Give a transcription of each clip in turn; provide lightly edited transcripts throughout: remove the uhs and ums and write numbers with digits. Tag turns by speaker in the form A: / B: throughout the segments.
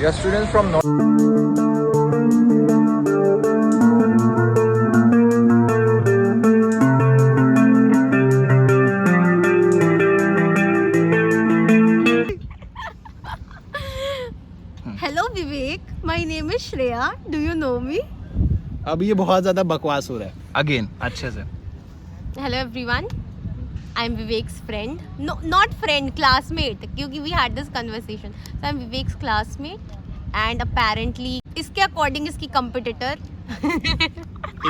A: We are students from North.
B: Hello Vivek, my name is Shreya. Do you know me?
C: अब ये बहुत ज्यादा बकवास हो रहा है.
A: Again, अच्छे से.
B: Hello everyone. I'm Vivek's friend. No, not friend, classmate. क्योंकि we had this conversation. So I'm Vivek's classmate and apparently इसके according इसकी competitor.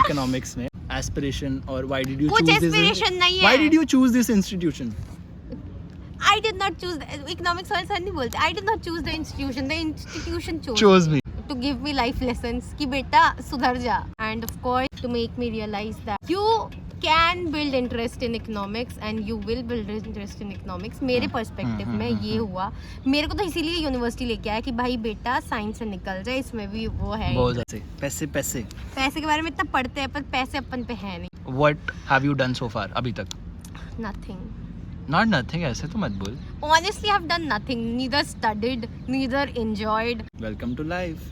C: इकोनॉमिक्स में एस्पिरेशन और why did you
B: कुछ
C: choose this?
B: aspiration नहीं है.
C: Why did you choose this institution?
B: I did not choose. Economics वाले sir नहीं बोलते. I did not choose the institution. The institution chose.
C: Chose me.
B: To give me life lessons कि बेटा सुधर जा. And of course to make me realize that you can build interest in economics and you will build interest in economics. मेरे perspective में ये हुआ. मेरे को तो इसीलिए यूनिवर्सिटी लेके आया कि भाई बेटा साइंस से निकल जाए. इसमें भी वो है.
C: बहुत ज्यादा पैसे पैसे.
B: पैसे के बारे में इतना पढ़ते हैं पर पैसे अपन पे है नहीं.
A: What have you done so far? अभी तक.
B: Nothing.
A: Not nothing. ऐसे तो मत बोल.
B: Honestly, I've done nothing. Neither studied, neither enjoyed.
C: Welcome to life.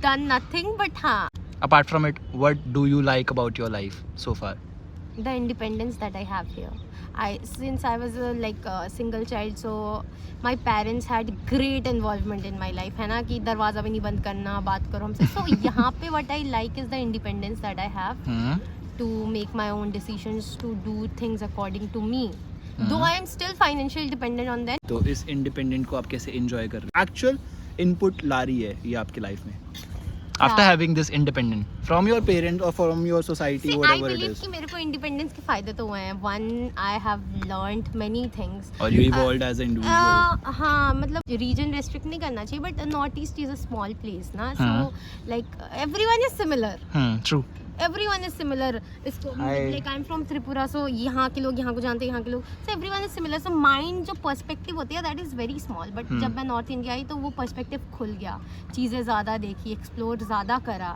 B: Done nothing. But हाँ.
A: Apart from it, what do you like about your life so far?
B: The independence that I have here. Since I was a single child, so my parents had great involvement in my life. है ना कि दरवाजा भी नहीं बंद करना, बात करो हमसे. So यहाँ पे what I like is the independence that I have to make my own decisions, to do things according to me. Though I am still financially dependent on them.
C: तो इस इंडिपेंडेंट को आप कैसे एंजॉय कर रहे हो? एक्चुअल इनपुट ला रही है ये आपकी लाइफ में.
A: After having this independent.
C: From your parents or from your society,
B: See, I
C: whatever it
B: believe
C: is.
B: कि मेरे को इंडिपेंडेंस के फायदे तो हुए हैं. One, I have learned many things.
C: Or you evolved as an individual.
B: हाँ मतलब रीजन रेस्ट्रिक्ट नहीं करना चाहिए but North East is a small place ना. So like everyone is similar.
A: True.
B: Everyone is similar. इसको like I'm from Tripura, so यहाँ के लोग यहाँ को जानते हैं, यहाँ के लोग. So everyone is similar. So mind जो perspective होती है that is very small. But जब मैं नॉर्थ इंडिया आई तो वो perspective खुल गया. चीज़ें ज़्यादा देखी, एक्सप्लोर ज़्यादा करा.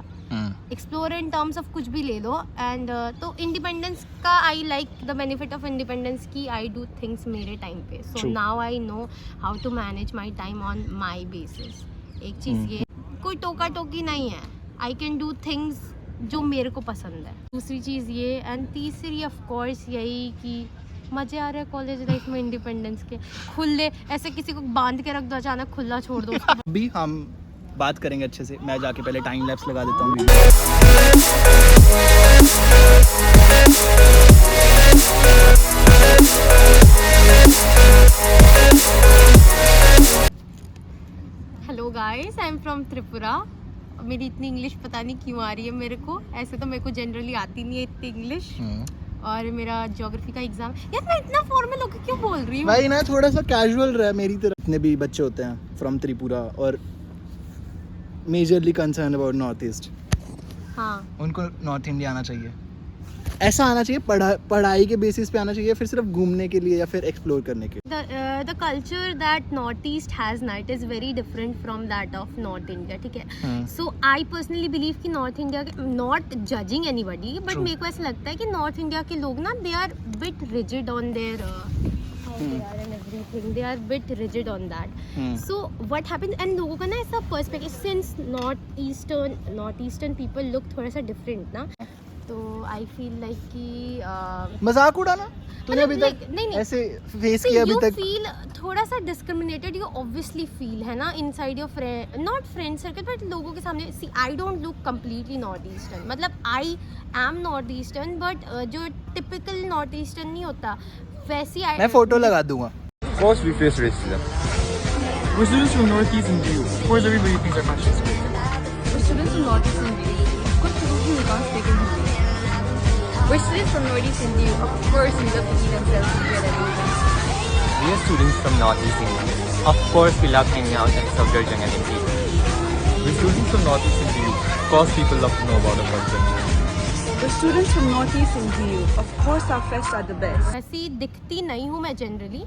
B: एक्सप्लोर इन टर्म्स ऑफ कुछ भी ले लो. एंड तो इंडिपेंडेंस का I like the benefit of independence की आई डू थिंग्स मेरे टाइम पे. So now I know how to manage my time on my basis. एक चीज़ ये कोई टोका टोकी नहीं है. आई कैन डू थिंग्स जो मेरे को पसंद है. दूसरी चीज़ ये. एंड तीसरी ऑफ कोर्स यही कि मज़े आ रहे हैं कॉलेज लाइफ में इंडिपेंडेंस के. खुले ऐसे किसी को बांध के रख दो अचानक खुला छोड़ दो.
C: अभी हम बात करेंगे अच्छे से. मैं जाके पहले टाइम लैप्स लगा देता हूँ.
B: Hello guys, I am from Tripura. मेरी इतनी इंग्लिश पता नहीं क्यों आ रही है मेरे को. ऐसे तो मेरे को जनरली आती नहीं है इतनी इंग्लिश. और मेरा ज्योग्राफी का एग्जाम. यार मैं इतना फॉर्मल होकर क्यों बोल रही हूँ
C: भाई ना थोड़ा सा कैजुअल रहा मेरी तरफ. इतने भी बच्चे होते हैं फ्रॉम त्रिपुरा और majorly concern about north east.
B: हाँ.
A: उनको नॉर्थ इंडिया आना चाहिए.
C: ऐसा आना चाहिए. पढ़ाई के बेसिस पे आना चाहिए, फिर सिर्फ घूमने के लिए या फिर एक्सप्लोर करने के लिए.
B: The culture that North East has now it is very different from that of North India. ठीक है. So I personally believe कि North India के not judging anybody but मेरे को ऐसा लगता है कि North India के लोग ना they are bit rigid on their how they are and everything. They are bit rigid on that. So what happens and लोगों का ना ऐसा perspective since North Eastern people look थोड़ा सा different ना. तो आई फील लाइक कि
C: मजाक उड़ाना तूने अभी तक
B: नहीं
C: ऐसे फेस किया अभी तक.
B: फील थोड़ा सा डिस्क्रिमिनेटेड यू ऑब्वियसली फील है ना inside your friend not friend circle but लोगों के सामने. See I don't look completely North Eastern. मतलब I am North Eastern but जो टिपिकल नॉर्थ ईस्टर्न नहीं होता वैसी.
C: मैं फोटो लगा दूंगा.
A: Of course, we face racism.
D: We're students from Northeastern View. Of course, everybody thinks our country is great.
E: We're students from Northeastern View. कुछ लोगों की विकास देखें होंगे. We're students from Northeastern View. Of course, we love to see themselves together.
F: We are students from Northeast India. Of course, we love hanging out at Safdarjung and Imperial.
D: We're students from Northeastern View. Of course, people love to know about our culture.
E: We're students from Northeastern View. Of course, our fests are the best.
B: ऐसी दिखती नहीं हूँ मैं generally.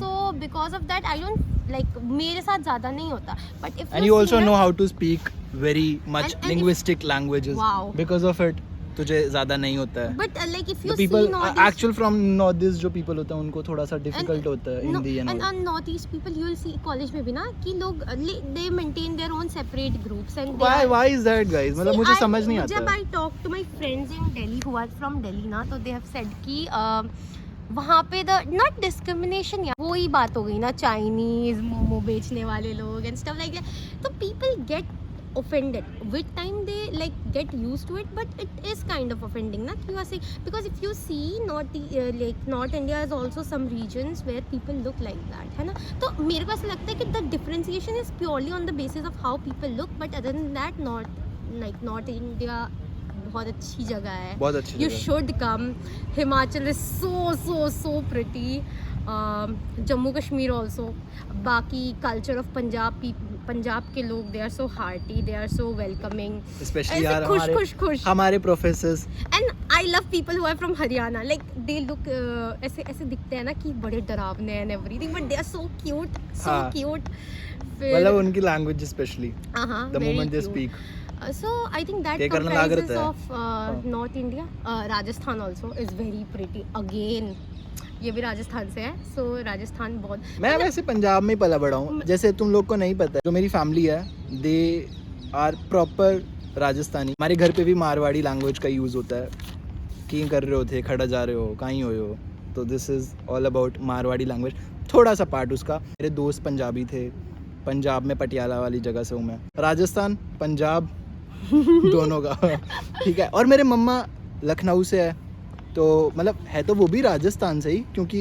B: So because of that I don't like मेरे साथ ज़्यादा नहीं होता. But if
C: And you also know how to speak very much
B: And if-
C: linguistic languages.
B: Wow.
C: Because of it, तुझे ज़्यादा नहीं होता है.
B: But like if you
C: people
B: see Northeast,
C: actual from north east जो पीपल होता है उनको थोड़ा सा डिफिकल्ट होता है Hindi
B: and
C: and
B: on Northeast people you will see college में भी ना कि लोग they maintain their own separate groups and they
C: why
B: are-
C: why is that guys मतलब
B: See,
C: मुझे समझ नहीं आता
B: जब
C: है.
B: I talk to my friends in Delhi who are from Delhi ना तो they have said कि वहाँ पे द नॉट डिस्क्रिमिनेशन या वही बात हो गई ना चाइनीज मोमो बेचने वाले लोग एंड स्टफ लाइक दैट तो people get offended with time they like get used to it but it is kind of offending na you are saying because if you see North India is also some regions where people look like that है ना तो मेरे को ऐसा लगता है कि the differentiation is purely on the basis of how people look but other than that North India बहुत अच्छी जगह है
C: बहुत अच्छी
B: you
C: जगह है.
B: should come Himachal is so pretty Jammu Kashmir also बाकी कल्चर ऑफ पंजाब के लोग they are so hearty they are so welcoming
C: specially यार
B: खुश
C: हमारे professors
B: and I love people who are from Haryana like they look ऐसे दिखते हैं ना कि बड़े डरावने and everything but they are so cute
C: मतलब उनकी लैंग्वेज स्पेशली
B: हाँ
C: the moment they speak
B: so I think that
C: ये करना लाग
B: comprises
C: रहता है.
B: of North India Rajasthan also is very pretty again ये भी राजस्थान से है so राजस्थान बहुत
C: मैं वैसे पंजाब में पला बड़ा हूँ जैसे तुम लोग को नहीं पता है जो मेरी फैमिली है दे आर प्रॉपर राजस्थानी हमारे घर पे भी मारवाड़ी लैंग्वेज का यूज़ होता है कि कर रहे हो थे खड़ा जा रहे हो कहीं हो तो this is all about Marwari language थोड़ा सा पार्ट उसका मेरे दोस्त पंजाबी थे पंजाब में पटियाला वाली जगह से हूँ मैं राजस्थान पंजाब दोनों का ठीक है और मेरे मम्मा लखनऊ से है तो मतलब है तो वो भी राजस्थान से ही क्योंकि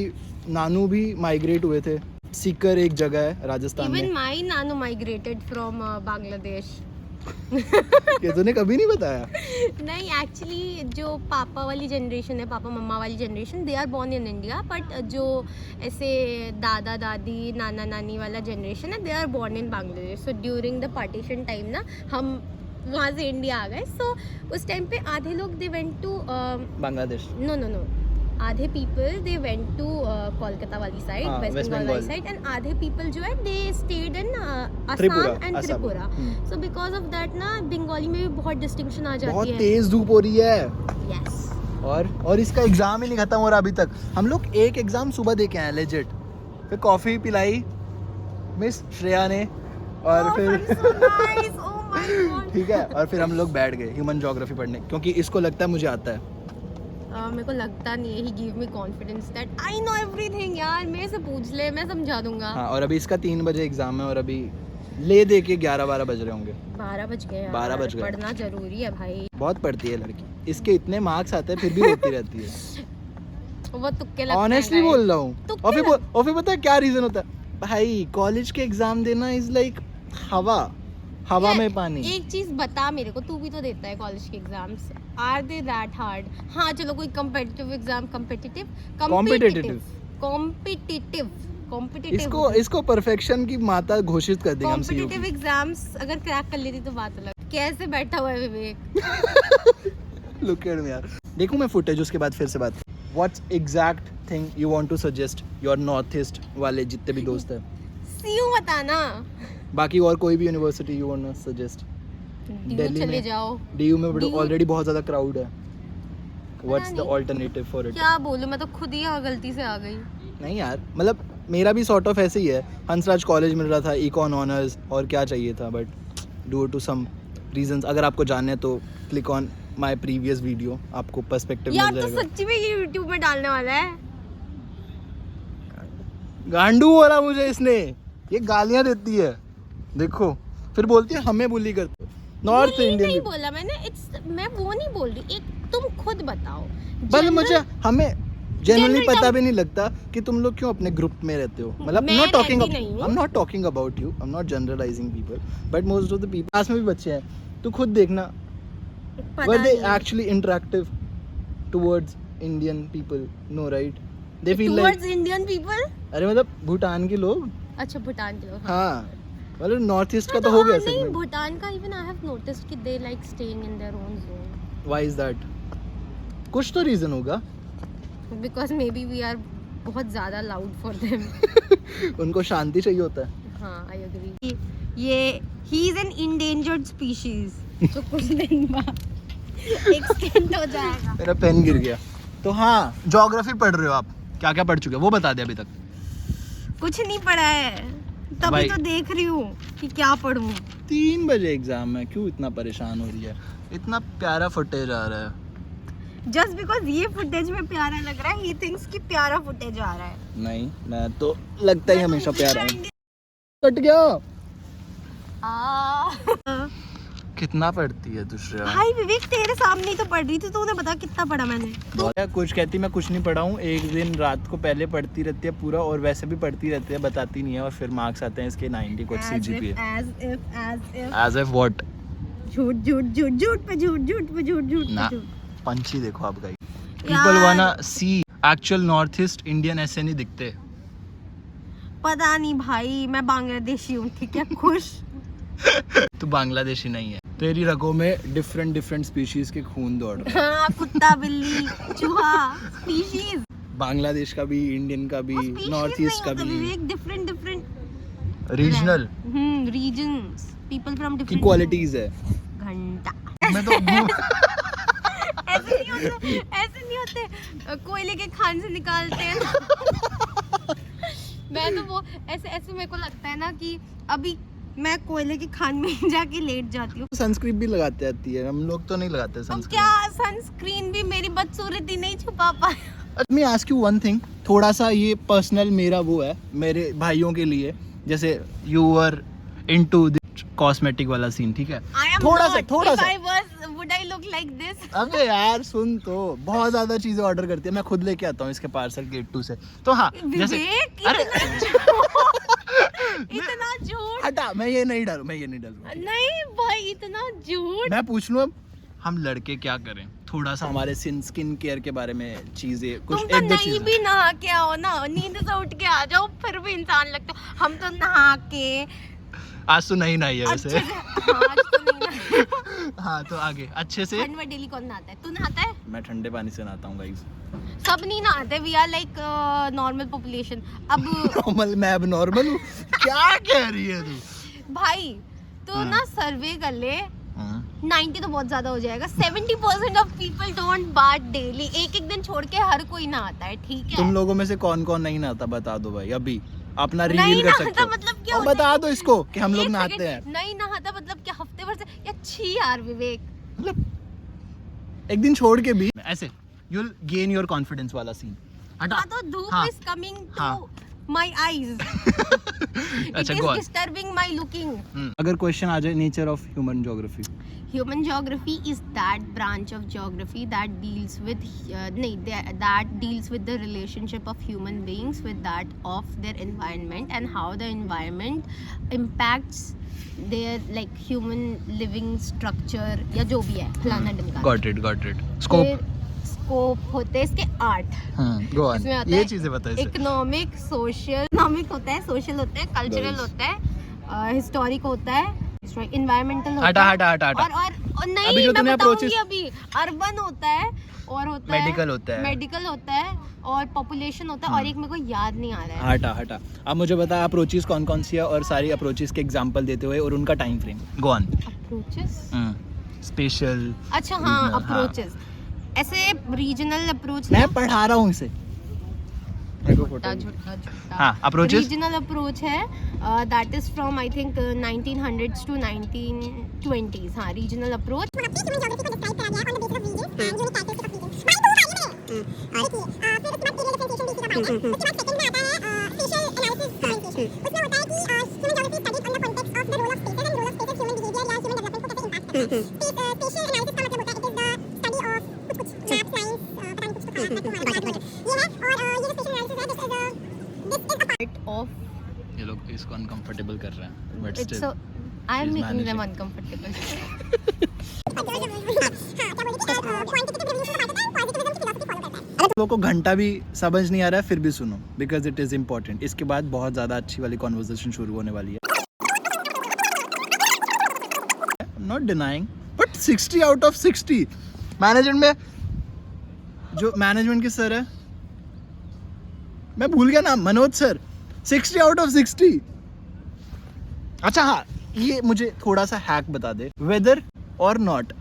C: नानू भी माइग्रेट हुए थे सीकर एक जगह है राजस्थान
B: even
C: में
B: my nanu migrated from Bangladesh
C: ये तूने कभी नहीं बताया
B: नहीं एक्चुअली जो पापा वाली जनरेशन है पापा मम्मा वाली generation they are born in India but जो ऐसे दादा दादी नाना नानी वाला जनरेशन है they are born in Bangladesh so during the partition time ना हम वहाँ से इंडिया आ गए सो उस टाइम पे आधे लोग they went to
C: Bangladesh
B: no आधे people they went to Kolkata वाली साइड
C: हाँ,
B: वेस्ट
C: West
B: बंगाल वाली
C: Bengal.
B: साइड एंड आधे पीपल जो है they stayed in
C: Tripura,
B: Assam and
C: Assam.
B: Tripura so because of that ना बंगाली में भी बहुत डिस्टिंक्शन आ
C: बहुत
B: जाती है
C: तेज धूप हो रही है
B: यस
C: और इसका एग्जाम ही नहीं खत्म हो रहा अभी तक हम लोग एक एग्जाम सुबह दे के आए लेजिट फिर कॉफी पिलाई मिस श्रेया ने और फिर ठीक है और फिर हम लोग बैठ गए ह्यूमन ज्योग्राफी पढ़ने क्योंकि इसको लगता है मुझे आता है
B: मेरे को लगता नहीं है he give me confidence that I know everything यार मेरे से पूछ ले मैं समझा दूंगा
C: हाँ और अभी इसका 3 बजे एग्जाम है और अभी ले दे के 11-12 बज रहे होंगे
B: 12 बज गए
C: 12 बज गए
B: पढ़ना जरूरी है भाई
C: बहुत पढ़ती है लड़की इसके इतने मार्क्स आते हैं फिर भी रोती रहती है
B: वो तुक्के लगते हैं
C: ऑनेस्टली
B: guys.
C: बोल रहा हूँ
B: तुक्के
C: और फिर पता है क्या रीजन होता है भाई कॉलेज के एग्जाम देना इज लाइक हवा
B: यार,
C: में पानी
B: एक चीज बता मेरे को तू भी तो देता है कॉलेज के exams are they that hard हाँ चलो कोई कम्पिटिटिव एग्जाम कॉम्पिटिटिव
C: इसको परफेक्शन की माता घोषित कर देंगे हम सीयू
B: कॉम्पिटिटिव एग्जाम्स अगर क्रैक कर लेती तो बात अलग कैसे बैठा हुआ है विवेक
C: लुक एट मी यार देखूं मैं फुटेज उसके बाद फिर से बात what's exact thing you want to suggest your north east वाले जितने भी दोस्त हैं
B: सीयू बताना
C: बाकी और कोई भी university you want to suggest
B: Delhi चले जाओ
C: डीयू में
B: DU
C: ऑलरेडी बहुत ज्यादा क्राउड है what's the alternative for it
B: क्या बोलूं मैं तो खुद ही यहाँ गलती से आ गई
C: नहीं यार मतलब मेरा भी सॉर्ट ऑफ ऐसे ही है हंसराज कॉलेज मिल रहा था इकोन ऑनर्स और क्या चाहिए था but due to some reasons अगर आपको जानना है तो click on my previous video आपको पर्सपेक्टिव
B: यार
C: मिल
B: तो
C: जाएगा
B: सच्ची में ये YouTube में डालने वाला है
C: गांडू बोला मुझे इसने ये गालियां देती है देखो फिर बोलती है हमें बुली करते नॉर्थ
B: नहीं
C: इंडियन
B: बोला मैंने मैं वो नहीं बोल रही एक तुम खुद बताओ
C: बस मुझे हमें जनरली
B: General
C: पता
B: term-
C: भी नहीं लगता कि तुम लोग क्यों अपने ग्रुप में रहते हो मतलब
B: मैं
C: नॉट टॉकिंग
B: रहती नहीं हूँ।
C: I am not talking about you I am not generalising people but most of the people class में भी बच्चे हैं तू खुद देखना
B: पता
C: were they
B: नहीं।
C: actually interactive towards Indian people no right they feel
B: Towards
C: like
B: Indian people
C: अरे मतलब भूटान के लोग
B: अच्छा भूटान के लोग
C: हाँ मतलब नॉर्थ ईस्ट का तो हो गया
B: नहीं
C: सेगमेंट
B: भूटान का इवन आई हैव नोटिस्ड कि they like staying in their own zone
C: why is that कुछ तो रीजन होगा
B: because maybe we are बहुत ज़्यादा लाउड फॉर देम
C: उनको शांति चाहिए होता है
B: हाँ आई एग्री ये he is an endangered species तो कुछ दिन बाद एक्सटेंड हो जाएगा।
C: मेरा पेन गिर गया। तो हाँ, ज्योग्राफी पढ़ रहे हो आप, क्या क्या पढ़ चुके हो वो बता दे अभी तक।
B: कुछ नहीं पढ़ा है, तभी
C: भाई।
B: तो देख रही हूँ कि क्या पढ़ूं।
C: 3 बजे एग्जाम है, क्यों इतना परेशान हो रही है? इतना प्यारा फुटेज आ रहा है।
B: जस्ट बिकॉज ये फुटेज में प्यारा लग रहा है, ही थिंक्स कि प्यारा फुटेज आ रहा है।
C: नहीं, मैं तो लगता ही हमेशा प्यारा हूँ। कट गया। कितना पढ़ती है दूसरा?
B: भाई विवेक तेरे सामने ही तो पढ़ रही थी, तो उन्हें बता कितना पढ़ा मैंने।
C: कुछ कहती मैं कुछ नहीं पढ़ा हूँ, एक दिन रात को पहले पढ़ती रहती है पूरा, और वैसे भी पढ़ती रहती है, बताती नहीं है, और फिर मार्क्स आते हैं इसके 90 कुछ CGPA।
A: As if what?
B: झूठ झूठ झूठ झूठ पे झूठ झूठ पे झूठ झूठ
A: ना।
B: पे झूठ।
A: पंछी देखो आप guys. People wanna see actual North East Indian ऐसे नहीं दिखते।
B: पता नहीं भाई, मैं बांग्लादेशी हूँ, ठीक है, खुश।
A: तू बांग्लादेशी नहीं है।
C: तेरी रगों में डिफरेंट स्पीशीज के खून दौड़ रहे हैं।
B: हाँ, कुत्ता बिल्ली चूहा स्पीशीज,
C: बांग्लादेश का भी, इंडियन का भी, नॉर्थ ईस्ट का भी।
B: Vivek different
A: regional
B: regions, people from
C: की
B: डिफरेंट
C: क्वालिटीज है।
B: घंटा।
A: मैं तो
B: ऐसे नहीं होते कोयले के खान से निकालते हैं। मैं तो वो ऐसे मेरे को लगता है ना कि अभी मैं कोयले के खान में जाके लेट जाती हूँ।
C: सनस्क्रीन भी लगाते आती है, हम लोग तो नहीं लगाते
B: अब
C: सनस्क्रीन।
B: क्या सनस्क्रीन भी मेरी बदसूरती नहीं छुपा पाया।
C: Let me ask you one thing, थोड़ा सा ये पर्सनल मेरा वो है मेरे भाइयों के लिए, जैसे
A: you were into the cosmetic वाला सीन, ठीक है?
C: थोड़ा सा।
B: Would I look like this?
C: अबे यार सुन, तो बहुत ज्यादा चीजें ऑर्डर करती है, मैं खुद लेके आता हूँ इसके पार्सल गेट 2 से। तो हाँ, जैसे
B: विवेक,
C: अरे
B: इतना झूठ।
C: हटा, मैं ये नहीं डालूं।
B: नहीं भाई, इतना झूठ।
C: मैं पूछ लूँ अब,
A: हम लड़के क्या करें?
C: थोड़ा सा हमारे स्किन केयर के बारे में चीजें
B: तुम
C: कुछ
B: तो
C: एक दो
B: नहीं
C: चीजें।
B: भी नहा के आओ ना, नींद से उठ के आ जाओ, फिर भी इंसान लगता हो। हम तो नहा के
A: आज तो नहीं नहाई है
B: अच्छे
A: वैसे।
B: से, आज तो नहीं नहा।
A: हाँ, तो आगे अच्छे से।
B: ठंड में डेली कौन नहाता है? तू नहाता है?
C: मैं ठंडे पानी से नहाता हूँ गाइस।
B: सब नहीं नहाते, we are like normal population. अब
C: नॉर्मल, मैं अब नॉर्मल हूँ? क्या कह रही है तू?
B: भाई तो ना सर्वे कर ले,
A: हाँ।
B: 90 तो बहुत ज्यादा हो जाएगा। 70% of people don't bath daily. एक दिन छोड़ के हर कोई नहाता है, ठीक है?
C: तुम लोगों में से कौन कौन नहीं नहाता बता दो भाई, अभी अपना
B: नहीं
C: रिवील कर
B: नहाता
C: सकते हो।
B: मतलब क्या
C: और
B: होता
C: बता
B: है?
C: दो इसको कि हम लोग
B: एक
C: नहाते
B: सेकंड,
C: हैं।
B: नहीं नहाता मतलब क्या हफ्ते भर से? या छी यार विवेक।
C: मतलब एक दिन छोड़ के भी
A: ऐसे you'll gain your confidence वाला सीन। हटा।
B: हाँ, तो धूप
A: हाँ।
B: is coming to
A: हाँ।
B: my eyes. It
A: अच्छा,
B: is
A: go on।
B: disturbing my looking.
C: अगर क्वेश्चन आ जाए nature of human geography,
B: Human geography is that branch of geography that deals with that deals with the relationship of human beings with that of their environment and how the environment impacts their like human living structure या जो भी है फलाना ढिमकाना।
A: Got it। Scope।
B: Scope होते हैं इसके 8।
A: Go on।
B: इसमें आता
A: ये
B: है
A: चीजें बता इसे।
B: इकोनॉमिक, सोशल, इकोनॉमिक होता है, सोशल होता है, कल्चरल
C: Guys।
B: होता है, हिस्टोरिक होता है, इन्वायरमेंटल होता
A: हटा
B: है।
A: हटा
B: और नहीं,
C: अभी जो
B: मैं
C: तूने
B: बताऊंगी
C: approaches-
B: अभी। अर्बन होता है और होता है
A: Medical होता है।
B: मेडिकल होता है और पॉपुलेशन होता है, और एक मेरे को याद नहीं आ रहा है।
C: हटा। अब मुझे बता अप्रोचेस कौन कौन सी है, और सारी अप्रोचेस के एग्जांपल देते हुए और उनका time frame.
A: Go on।
B: Approaches,
A: special.
B: अच्छा हाँ,
A: Regional,
B: अप्रोचेस ऐसे रीजनल अप्रोच।
C: मैं पढ़ा रहा हूँ इसे।
B: झूठा।
A: हाँ, approaches?
B: रीजनल अप्रोच है, that is from I think 1900s to 1920s। हाँ, रीजनल अप्रोच। ऑफ
A: ये लोग इसको अनकंफर्टेबल कर रहे हैं, but
B: it's
A: still
B: I am
A: She's
B: making them
A: managing।
B: Uncomfortable.
C: लोगों को घंटा भी समझ नहीं आ रहा है फिर भी सुनो, बिकॉज इट इज इम्पोर्टेंट। इसके बाद बहुत ज्यादा अच्छी वाली कॉन्वर्सेशन शुरू होने वाली है। Not denying, but 60 out of 60 management में। जो मैनेजमेंट के सर है, मैं भूल गया नाम, मनोज सर। 60 out of 60। अच्छा हाँ, ये मुझे थोड़ा सा हैक बता दे, वेदर और नॉट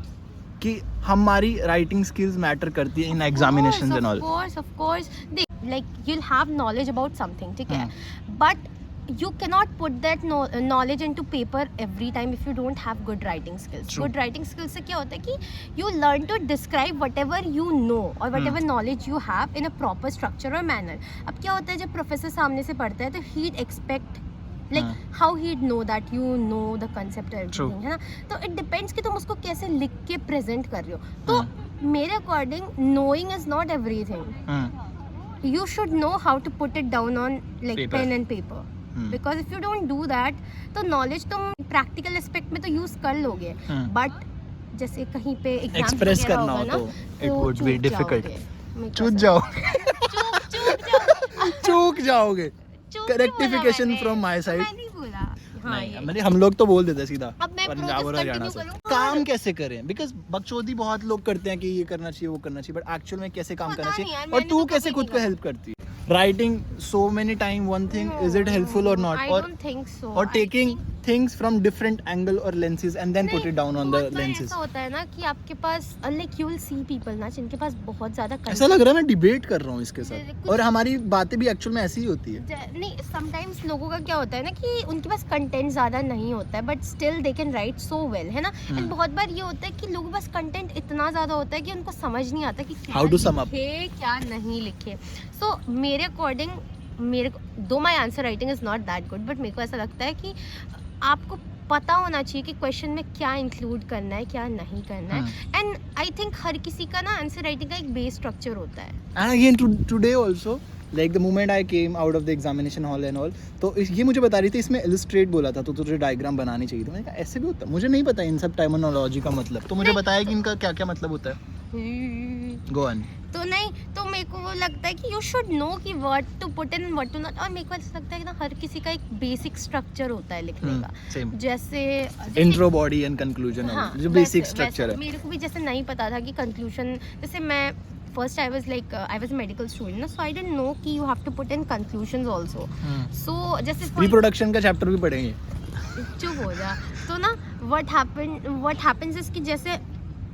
C: कि हमारी राइटिंग स्किल्स मैटर करती है in examinations and all.
B: Of course. Like you'll have knowledge about something, ठीक है? But you cannot put that knowledge into paper every time if you don't have good writing skills.
C: True.
B: Good writing skills से क्या होता है कि you learn to describe whatever you know or whatever knowledge you have in a proper structure or manner. अब क्या होता है जब प्रोफेसर सामने से पढ़ता है तो he'd expect like how he'd know that you know the concept or
C: True.
B: everything, है ना? तो it depends कि तुम उसको कैसे लिख के present कर रहे हो. तो मेरे according knowing is not everything. You should know how to put it down on like
C: Paper.
B: pen and paper. Because if you don't do that, तो knowledge तुम practical aspect में तो use कर लोगे. But जैसे कहीं पे exam
C: Express
B: वगैरह
C: करना
B: होगा
C: हो
B: ना,
C: तो it would be
B: चूक
C: difficult.
B: जाओगे. मेरे को
C: चूक
B: ऐसा-
C: जाओगे. चूक जाओगे.
B: चूक नहीं बोला
C: Rectification
B: मैंने.
C: from my side.
B: मैं नहीं बोला. हाँ,
C: नहीं,
B: ये.
C: मैंने हम लोग तो बोल देते सीधा
B: अब मैं
C: पंजाब और
B: process
C: हरियाणा
B: continue
C: से.
B: करूँ?
C: काम कैसे करें? बिकॉज बकचोदी बहुत लोग करते हैं कि ये करना चाहिए वो करना चाहिए, बट एक्चुअल में कैसे काम
B: पता
C: करना
B: नहीं
C: चाहिए
B: यार,
C: और
B: मैंने
C: तू
B: तो
C: कैसे
B: कभी
C: खुद
B: नहीं
C: को
B: करा.
C: हेल्प करती है? Writing so many time one thing, is it helpful और नॉट?
B: I
C: और
B: don't think so.
C: और
B: I
C: taking
B: think-
C: things from different angle और lenses and then put it down on the
B: बहुत बार
C: लेंसेज.
B: ऐसा होता है ना कि आपके पास like you will see people ना जिनके पास बहुत ज्यादा
C: ऐसा लग रहा है मैं डिबेट कर रहा हूँ इसके साथ,
B: कुछ-
C: और हमारी बातें भी एक्चुअल में ऐसी ही होती है.
B: नहीं समटाइम्स लोगों का क्या होता है ना कि उनके पास कंटेंट ज़्यादा नहीं होता है but still they can right so well, है ना? एंड बहुत बार ये होता है कि लोगों के पास कंटेंट इतना ज़्यादा होता है कि उनको समझ नहीं आता कि क्या
C: How to sum up.
B: लिखे क्या नहीं लिखे. सो मेरे अकॉर्डिंग दो my answer writing is not that good, but मेरे को ऐसा लगता है कि आपको पता होना चाहिए कि क्वेश्चन में क्या इंक्लूड करना है क्या नहीं करना है. एंड आई थिंक हर किसी का ना आंसर राइटिंग का एक बेस स्ट्रक्चर होता है.
C: And again today also, like the moment I came out of the examination hall and all, तो ये मुझे बता रही थी इसमें illustrate बोला था तो तुझे डायग्राम बनानी चाहिए थी. मैंने कहा ऐसे भी होता है, मुझे नहीं पता इन सब टर्मिनोलॉजी का मतलब, तो मुझे बताया कि इनका क्या क्या मतलब होता है. Go on.
B: तो नहीं तो मेरे को वो लगता है कि यू शुड नो कि what to put in what to not. और मेरे को ऐसा लगता है कि ना हर किसी का एक बेसिक स्ट्रक्चर होता है लिखने का.
C: Same.
B: जैसे
C: Intro, body and conclusion,
B: हाँ,
C: जो
B: वैसे-
C: basic structure
B: वैसे
C: है.
B: मेरे को भी जैसे नहीं पता था कि कंक्लूजन, जैसे मैं first I was medical student ना, सो आई डिडंट नो कि you have to put in conclusions also. So जैसे
C: रिप्रोडक्शन का चैप्टर भी पढ़ेंगे.
B: चुप हो जा. तो ना व्हाट हैपेंस इज कि जैसे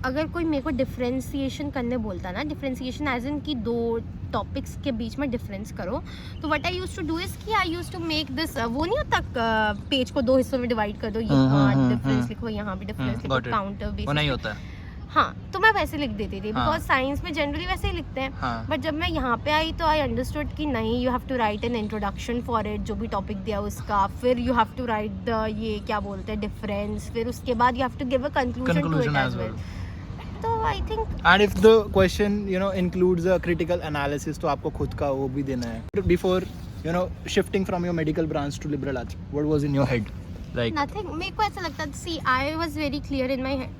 B: अगर कोई मेरे को डिफरेंशिएशन करने बोलता ना, डिफरेंशिएशन एज इन कि दो टॉपिक्स के बीच में डिफरेंस करो, तो what I used to do is कि I used to make this, वो नहीं होता पेज को दो हिस्सों में डिवाइड कर दो, यहाँ डिफरेंस लिखो यहाँ भी डिफरेंस लिखो,
A: got it.
B: काउंटर
A: वो नहीं होता है.
B: हाँ, तो मैं वैसे लिख देती थी
A: हाँ.
B: बिकॉज साइंस में जनरली वैसे ही लिखते हैं.
A: हाँ.
B: बट जब मैं यहाँ पे आई तो आई अंडरस्टूड कि नहीं, you have to write an introduction for it, जो भी टॉपिक दिया उसका, फिर you have to write the ये क्या बोलते हैं डिफरेंस, फिर उसके बाद you have to give a conclusion to it as well. तो I think
C: And if the question includes a critical analysis, तो आपको खुद का वो भी देना है. Before shifting from your medical branch to liberal arts, what was in your head? Like
B: nothing. मेरे को ऐसा लगता था, see I was very clear in my head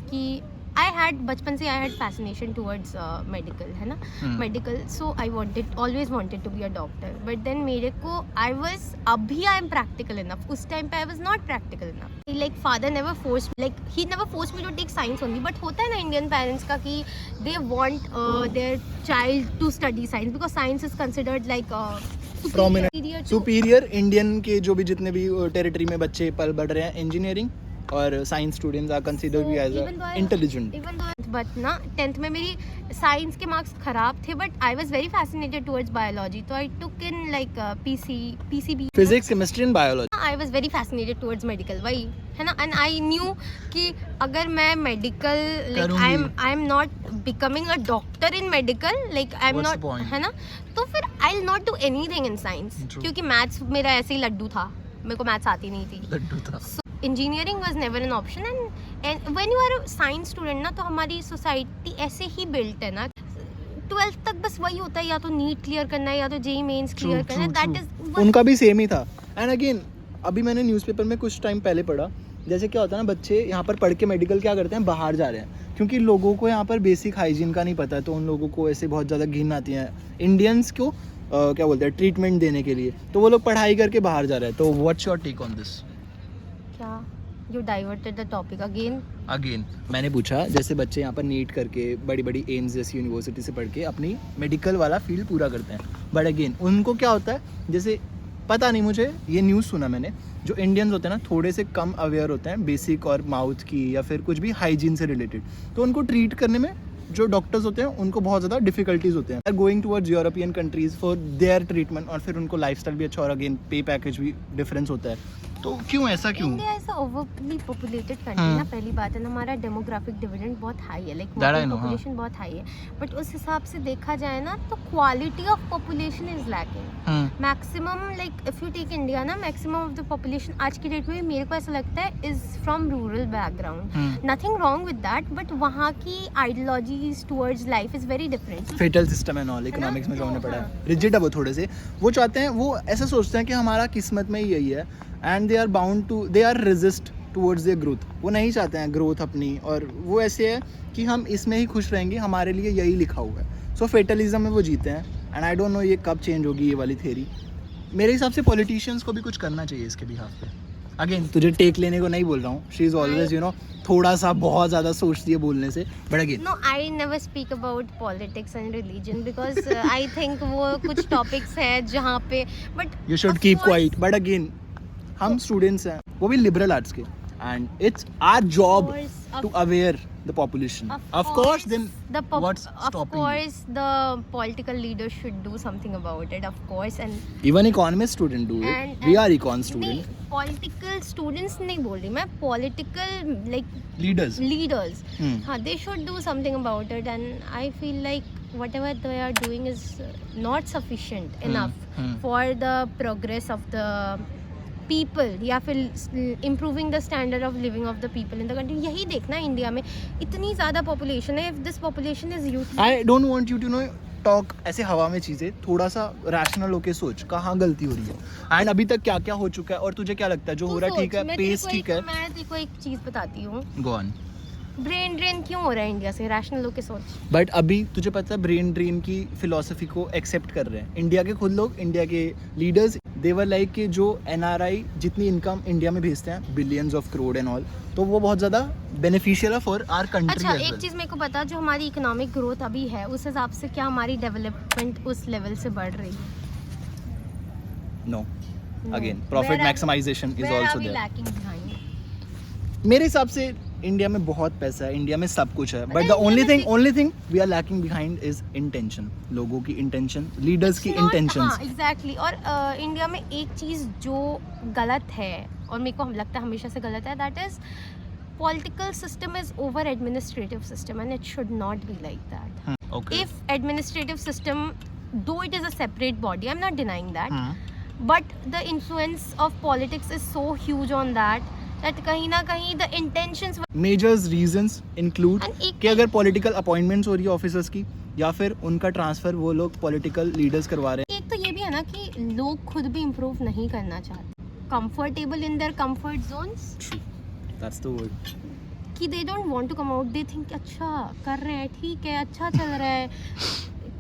B: कि आई हैड बचपन से I had fascination towards medical, है ना? Medical, so I always wanted to be a doctor. But then मेरे को अभी आई एम प्रैक्टिकल इनफ, उस टाइम पे I was not practical enough. Like father never force, like he never force me to take science only. But होता है ना Indian parents का कि they want their child to study science because science is considered like
C: prominent, superior. Indian के जो भी जितने भी टेरिटरी में बच्चे पल बढ़ रहे हैं, इंजीनियरिंग और साइंस स्टूडेंट्स आर कंसीडर्ड भी एज इंटेलिजेंट.
B: बट ना 10th में मेरी साइंस के मार्क्स खराब थे, but I was very fascinated towards biology, तो I took in like PCB,
C: physics, chemistry and biology.
B: I was very fascinated towards medical, वही है ना. एंड आई न्यू कि अगर मैं medical like I am not becoming a doctor in medical, like I am
A: What's the
B: not,
A: point?
B: है ना, तो फिर I will not do anything in science.
A: True.
B: क्योंकि मैथ्स मेरा ऐसे ही लड्डू था, मेरे को मैथ्स आती नहीं थी.
A: लड्डू था.
B: Engineering was never an option. And when you are a science student ना, तो हमारी सोसाइटी ऐसे ही बिल्ट है ना, 12th तक बस वही होता है, या तो नीट क्लियर करना है या तो जेईई मेंस क्लियर करना है. दैट इज
C: उनका भी सेम ही था. एंड अगेन अभी मैंने न्यूज़पेपर में कुछ टाइम पहले पढ़ा, जैसे क्या होता है ना, बच्चे यहाँ पर पढ़ के मेडिकल क्या करते हैं, बाहर जा रहे हैं, क्योंकि लोगों को यहाँ पर बेसिक हाइजीन का नहीं पता है, तो उन लोगों को ऐसे बहुत ज़्यादा घिन आती है इंडियंस को क्या बोलते हैं ट्रीटमेंट देने के लिए, तो वो लोग पढ़ाई करके बाहर जा रहे हैं. तो what's your take on this?
B: क्या you diverted the topic again.
C: मैंने पूछा जैसे बच्चे यहाँ पर नीट करके बड़ी बड़ी एम्स जैसी यूनिवर्सिटी से पढ़ के अपनी मेडिकल वाला फील्ड पूरा करते हैं, बट अगेन उनको क्या होता है, जैसे पता नहीं मुझे, ये न्यूज़ सुना मैंने, जो इंडियंस होते हैं ना थोड़े से कम अवेयर होते हैं बेसिक और माउथ की या फिर कुछ भी हाइजीन से रिलेटेड, तो उनको ट्रीट करने में जो डॉक्टर्स होते हैं उनको बहुत ज़्यादा डिफिकल्टीज होते हैं going towards European countries for their treatment, और फिर उनको लाइफस्टाइल भी अच्छा और अगेन पे पैकेज भी डिफरेंस होता है। तो क्यों ऐसा क्यों?
B: India is overly populated country ना, पहली बात है ना, हमारा डेमोग्राफिक डिविडेंड बहुत हाई है, लाइक पॉपुलेशन बहुत हाई है, बट उस हिसाब से देखा जाए ना तो quality of population is lacking. Maximum like if you take India ना, मैक्सिमम ऑफ द पॉपुलेशन आज की डेट में मेरे को ऐसा लगता है is from rural background. Nothing wrong with that, but वहाँ की ideologies towards life is very different.
C: Feudal system and all economics में जो हमने पढ़ा है, रिजिड है वो थोड़े से, वो चाहते हैं, वो ऐसा सोचते हैं कि हमारा किस्मत में ही यही है, and they are bound to, they are resist towards their growth. वो नहीं चाहते हैं ग्रोथ अपनी, और वो ऐसे है कि हम इसमें ही खुश रहेंगे, हमारे लिए यही लिखा हुआ है। सो फेटलिज्म में वो जीते हैं, एंड आई डोंट नो ये कब चेंज होगी ये वाली थ्योरी। मेरे हिसाब से पॉलिटिशियंस को भी कुछ करना चाहिए इसके बिहाफ पे। अगेन तुझे टेक लेने को नहीं बोल रहा हूँ, she is always you know थोड़ा सा बहुत ज़्यादा सोचती है बोलने से, but again
B: No, I never speak about politics and religion because I think वो कुछ topics है जहाँ पे, but
C: you should
B: of
C: keep
B: course-
C: quite. But again हम स्टूडेंट्स हैं, वो भी लिबरल आर्ट्स के, and it's our job
B: of
C: to aware the population. Of course then what's
B: of
C: stopping?
B: course the political leaders should do something about it, of course, and
C: even economist student do it, we are econ
B: नहीं,
C: student,
B: political students नहीं बोल रही मैं, political like
C: leaders.
B: leaders, हाँ, they should do something about it, and I feel like whatever they are doing is not sufficient enough for the progress of the people या फिर improving the standard of living of the people in the country। यही देखना India में इतनी ज़्यादा population है, if this population is youth,
C: I don't want you to no talk ऐसे हवा में चीज़ें, थोड़ा सा रैशनल होके सोच कहाँ गलती हो रही है, एंड अभी तक क्या क्या हो चुका है, और तुझे क्या लगता है जो हो रहा है ठीक है, पेस ठीक है?
B: मैं तेरे को एक चीज़ बताती हूँ,
C: गो ऑन।
B: ब्रेन ड्रेन क्यों हो रहा है इंडिया से, रैशनल होके सोच।
C: बट अभी तुझे पता है ब्रेन ड्रेन की फिलॉसफी को एक्सेप्ट कर रहे हैं इंडिया के खुद लोग, इंडिया के लीडर्स। देवर लाइक कि जो एनआरआई जितनी इनकम इंडिया में भेजते हैं, billions of crore and all, तो वो बहुत ज़्यादा बेनिफिशियल है फॉर आवर कंट्री।
B: अच्छा, एक चीज़ मेरे को पता, जो हमारी इकोनॉमिक ग्रोथ अभी है उस हिसाब से क्या हमारी डेवलपमेंट उस लेवल से बढ़ रही है?
C: No, again profit maximisation is also there.
B: Lacking behind.
C: मेरे हिसाब से इंडिया में बहुत पैसा है, इंडिया में सब कुछ है, बट द
B: इंडिया में
C: only thing we are lacking behind is intention. लोगों की इंटेंशन, लीडर्स की इंटेंशंस।
B: एग्जैक्टली। और इंडिया में एक चीज़ जो गलत है और मेरे को लगता है हमेशा से गलत है, that is political system is over administrative system, and it should not be like that.
C: Okay.
B: If administrative system, though it is a separate body, I'm not denying that, but the influence of politics is so huge on that कहीं ना कहीं the intentions
C: measures reasons include
B: And एक-
C: कि अगर political appointments हो रही है officers की, या फिर उनका ट्रांसफर वो लोग पॉलिटिकल लीडर्स करवा रहे
B: एक तो ये भी है ना कि लोग खुद भी इम्प्रूव नहीं करना चाहते, comfortable in their comfort zones,
C: हैं। That's the word.
B: कि they don't want to come out, they think अच्छा कर रहे हैं, ठीक है, अच्छा चल रहा है,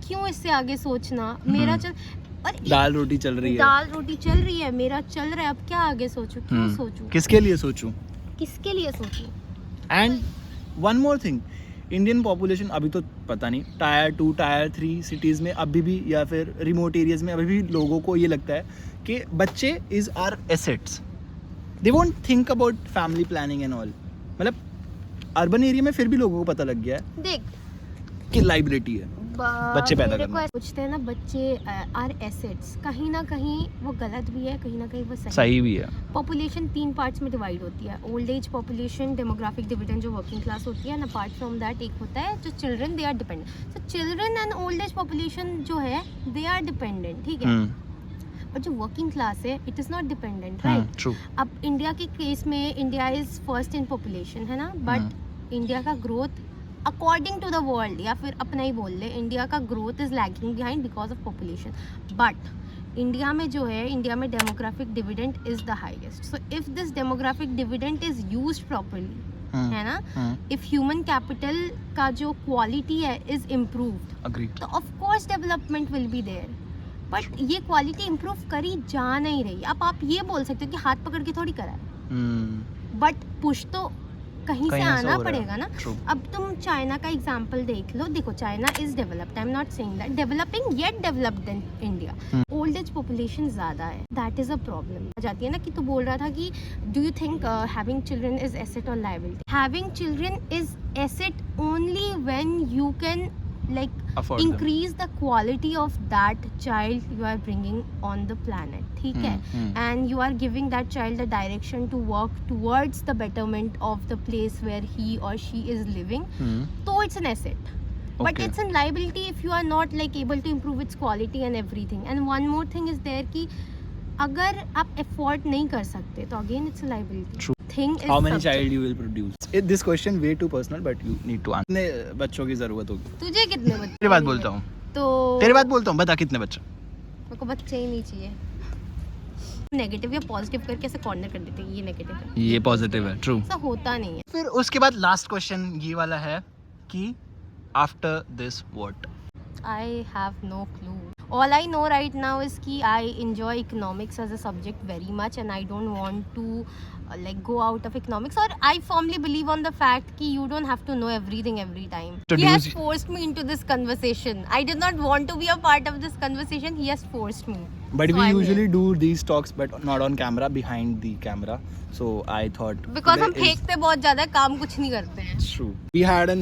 B: क्यों इससे आगे सोचना, मेरा चल, और
C: दाल रोटी चल रही है,
B: दाल रोटी चल रही है, मेरा चल रहा है, अब क्या आगे सोचूं, क्यों सोचूं,
C: किसके लिए सोचूं?
B: किसके लिए सोचूं?
C: And one more thing, Indian population अभी तो पता नहीं टायर 2 टायर 3 सिटीज़ में अभी भी, या फिर रिमोट एरियाज में अभी भी लोगों को ये लगता है कि बच्चे is are assets. They won't think about family planning and all. मतलब अर्बन एरिया में फिर भी लोगों को पता लग गया है
B: देख,
C: कि लाइबिलिटी है बच्चे पैदा
B: मेरे को
C: करना।
B: पूछते हैं ना बच्चे आर एसेट्स, कहीं ना कहीं वो गलत भी है, कहीं ना कहीं वो
C: सही भी है।
B: पॉपुलेशन 3 पार्ट्स में डिवाइड होती है, old age population, demographic dividend जो वर्किंग क्लास होती है, एंड अपार्ट फ्रॉम दैट एक होता है जो चिल्ड्रन, दे आर डिपेंडेंट। तो children and old age population जो है दे आर डिपेंडेंट, ठीक है, और जो वर्किंग क्लास है it is not dependent, right.
C: True.
B: अब इंडिया के केस में India is first in population, है ना, बट इंडिया का growth according to the world, या फिर अपना ही बोल ले, इंडिया का growth is lagging behind because of population. But India में जो है, इंडिया में demographic dividend is the highest. So if this demographic dividend is used properly, है ना, इफ ह्यूमन कैपिटल का जो क्वालिटी है इज इम्प्रूव्ड,
C: अग्रीड।
B: तो of course development will be there. But ये क्वालिटी इम्प्रूव करी जा नहीं रही। अब आप ये बोल सकते हो कि हाथ पकड़ के थोड़ी करा है, बट पुश तो कहीं से
A: कहीं ऐसा
B: आना
A: हो रहा है।
B: पड़ेगा ना।
A: True.
B: अब तुम चाइना का एग्जांपल देख लो, देखो China is developed, I am not saying that, developing yet developed then India. Old age population ज्यादा है, दैट इज अ प्रॉब्लम आ जाती है ना। कि तू बोल रहा था कि do you think having children is asset और liability? Having children is asset only when you can like
A: Afford them.
B: increase the quality of that child you are bringing on the planet, ठीक है? And you are giving that child the direction to work towards the betterment of the place where he or she is living. So it's an asset, but
A: Okay.
B: it's a liability if you are not like able to improve its quality and everything. And one more thing is there कि अगर आप afford नहीं कर सकते तो again it's a liability.
A: True.
B: Thing is
C: How many
B: subject.
C: child you will produce? This question way too personal, but you need to answer. कितने बच्चों की जरूरत होगी?
B: तुझे कितने बच्चे?
A: तेरी बात बोलता हूँ,
B: तो
A: तेरी बात बोलता हूँ, बता कितने बच्चे?
B: मेरे को बच्चे ही नहीं चाहिए। नेगेटिव या पॉजिटिव करके ऐसे कॉर्नर कर देते हैं, ये नेगेटिव है,
A: ये पॉजिटिव है, ट्रू।
B: ऐसा होता नहीं है।
A: फिर उसके बाद लास्ट क्वेश्चन ये वाला है कि after this what?
B: I have no clue. All I know right now is कि I enjoy economics as a subject very much and I don't want to like go out of economics. Or I firmly believe on the fact कि you don't have to know everything every time. He has forced me into this conversation. I did not want to be a part of this conversation. He has forced me.
C: But
B: So
C: we
B: I'm
C: usually
B: here.
C: do these talks, but not on camera, behind the camera. So I thought
B: Because हम
C: today is
B: फेंकते बहुत ज़्यादा है, काम कुछ नहीं करते हैं।
C: true. We had a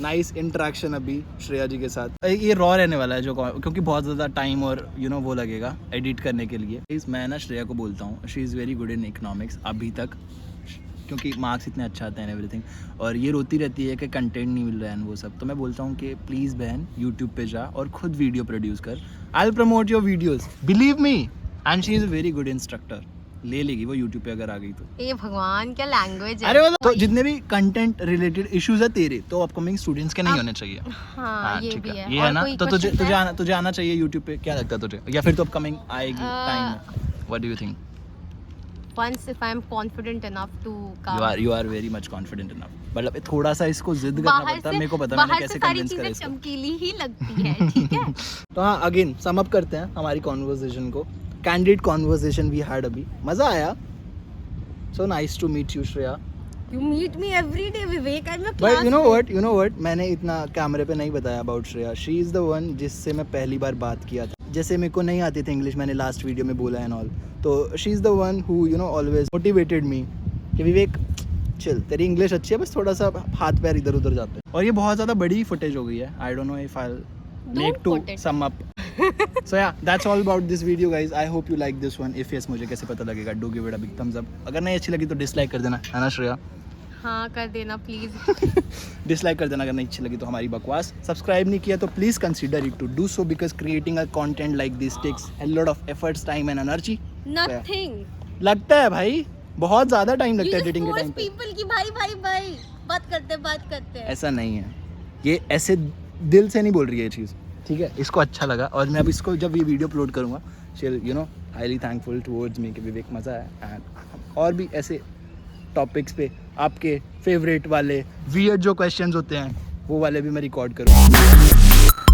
C: nice interaction अभी श्रेया जी के साथ। ये रॉ रहने वाला है जो क्योंकि बहुत ज़्यादा टाइम और वो लगेगा एडिट करने के लिए। मैं ना श्रेया को बोलता हूँ, she is very good in economics अभी तक, क्योंकि मार्क्स इतने अच्छे आते हैं एवरीथिंग, और ये रोती रहती है कि कंटेंट नहीं मिल रहा है वो सब। तो मैं बोलता हूँ कि प्लीज़ बहन यूट्यूब पे जा और खुद वीडियो प्रोड्यूस कर, I will promote your videos, believe me. And she is a very good instructor, ले लेगी वो यूट्यूब पे अगर आ गई तो।
B: ये भगवान क्या लैंग्वेज है।
C: अरे मतलब तो जितने भी कंटेंट रिलेटेड इश्यूज है तेरे, तो अपकमिंग स्टूडेंट्स के नहीं होने चाहिए।
B: हाँ ये
A: ठीक
B: भी है।
A: ये
B: और
A: है ना,
B: कोई
A: तो
B: question है?
C: तुझे आना चाहिए यूट्यूब पे, क्या लगता है तुझे? या फिर तो अपकमिंग आएगी टाइम में?
A: What do you think?
B: Once if I am confident enough to come.
C: You are very much confident enough. मतलब थोड़ा सा इसको जिद करना पड़ता है, मेरे को पता है मैंने कैसे कन्विंस करा इसको।
B: चमकीली ही लगती है, ठीक है?
C: तो हाँ, अगेन सम अप करते हैं हमारी कॉन्वर्सेशन को। कैंडिड कॉन्वर्सेशन वी हैड अभी, मजा आया। So nice to meet you Shreya.
B: You meet me every day, Vivek. I'm your
C: but
B: classmate.
C: You know what, मैंने इतना कैमरे पे नहीं बताया about Shreya. She is the one जिससे मैं पहली बार बात किया था। जैसे मेरे को नहीं आती थी इंग्लिश, मैंने लास्ट वीडियो में बोला एंड ऑल, तो she is the one who always motivated me कि विवेक चिल, तेरी इंग्लिश अच्छी है, बस थोड़ा सा हाथ पैर इधर उधर जाते हैं। और ये बहुत ज़्यादा बड़ी फुटेज हो गई है, I don't know if I make to
B: put it.
C: Sum up. So yeah, that's all about this video guys. I hope you like this one. If yes, मुझे कैसे पता लगेगा? Do give it a big thumbs up. अगर नहीं अच्छी लगी तो dislike कर देना, है ना श्रेया?
B: हाँ कर देना प्लीज।
C: डिसलाइक कर देना अगर नहीं अच्छी लगी तो हमारी बकवास। सब्सक्राइब नहीं किया तो please consider it to do so, because creating a content like this takes a lot of efforts, time and energy.
B: Nothing.
C: लगता है भाई, बहुत ज़्यादा टाइम लगता है
B: You just
C: एडिटिंग के
B: force
C: टाइम पे।
B: people की भाई बात करते हैं।
C: ऐसा नहीं है, ये ऐसे दिल से नहीं बोल रही है ये चीज़, ठीक है? इसको अच्छा लगा और मैं अब इसको जब ये वीडियो अपलोड करूँगा, she'll highly thankful towards me कि विवेक मज़ा आया। एंड और भी ऐसे टॉपिक्स पे आपके फेवरेट वाले वियर्ड जो क्वेश्चंस होते हैं वो वाले भी मैं रिकॉर्ड करूँगा।